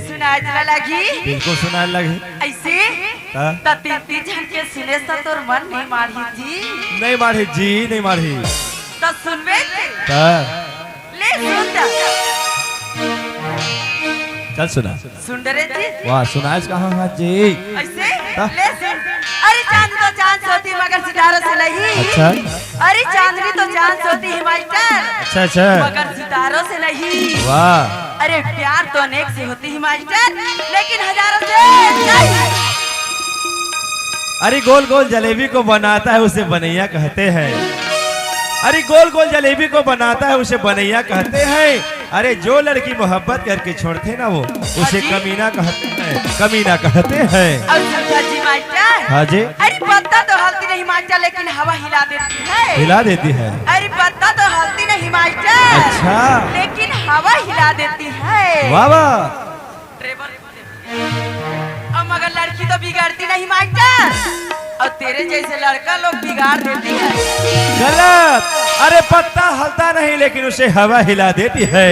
सुनाए लगी, बिल्कुल सुनाए लगी। ऐसे तीन जन के सुने से तोर मन नहीं मारी जी, नहीं मारी जी, नहीं मारी तो सुनबे ले चल सुना सुन रे जी। वाह सुनाए कहाँ हाथ जी ऐसे ले सुन। अरे चांद तो चांद सोती मगर सितारों से नहीं। अच्छा अरे चांदनी तो चांद सोती है मास्टर, अच्छा अच्छा मगर सितारों से नहीं। वाह अरे प्यार तो अनेक से होती है मास्टर, लेकिन हजारों से नहीं। अरे गोल गोल जलेबी को बनाता है उसे बनैया कहते हैं। अरे गोल गोल जलेबी को बनाता है उसे बनैया कहते हैं। अरे जो लड़की मोहब्बत करके छोड़ते ना वो उसे कमीना कहते हैं, कमीना कहते हैं। हाँ जी। अरे पत्ता तो हलती नहीं मास्टर, लेकिन हवा हिला देती है। हिला देती है। अरे पत्ता तो हलती नहीं मास्टर, अच्छा लेकिन हवा हिला देती है। वाह वाह। और मगर लड़की तो बिगड़ती नहीं मास्टर, और तेरे जैसे लड़का लोग बिगाड़ देती है। गलत। अरे पत्ता हलता नहीं लेकिन उसे हवा हिला देती है।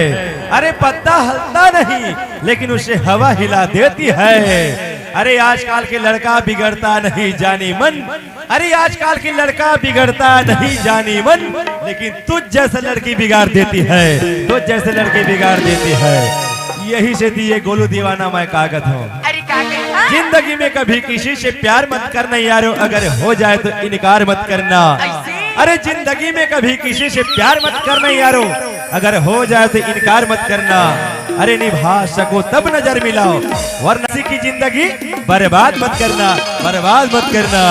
अरे पत्ता हलता नहीं लेकिन उसे हवा हिला देती है। अरे आजकल के लड़का बिगड़ता नहीं जानी मन, अरे आजकल के लड़का बिगड़ता नहीं जानी मन, लेकिन तुझ जैसे लड़की बिगाड़ देती है, तुझ जैसे लड़की बिगाड़ देती है। यही से दिए गोलू दीवाना मैं कागज हूँ। जिंदगी में कभी किसी से प्यार मत करना यारो, अगर हो जाए तो इनकार मत करना। अरे जिंदगी में कभी किसी से प्यार मत करना यारो, अगर हो जाए तो इनकार मत करना। अरे निभा सको तब नजर मिलाओ, वरना किसी की जिंदगी बर्बाद मत करना, बर्बाद मत करना।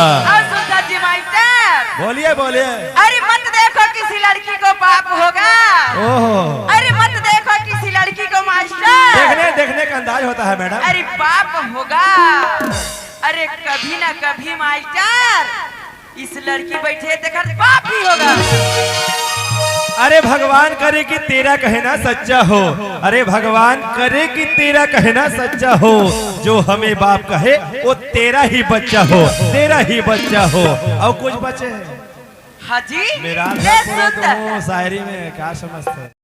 बोलिए बोलिए। अरे मत देखो किसी लड़की को पाप होगा। ओहो। अरे मत देखो किसी लड़की को मास्टर, देखने का अंदाज होता है मैडम। अरे पाप होगा। अरे कभी ना कभी मास्टर इस लड़की बैठे देखकर पाप ही होगा। अरे भगवान करे कि तेरा कहना सच्चा हो, अरे भगवान करे कि तेरा कहना सच्चा हो। जो हमें बाप कहे वो तेरा ही बच्चा हो, तेरा ही बच्चा हो। और कुछ बचे हाँ जी मेरा तो शायरी में क्या समझते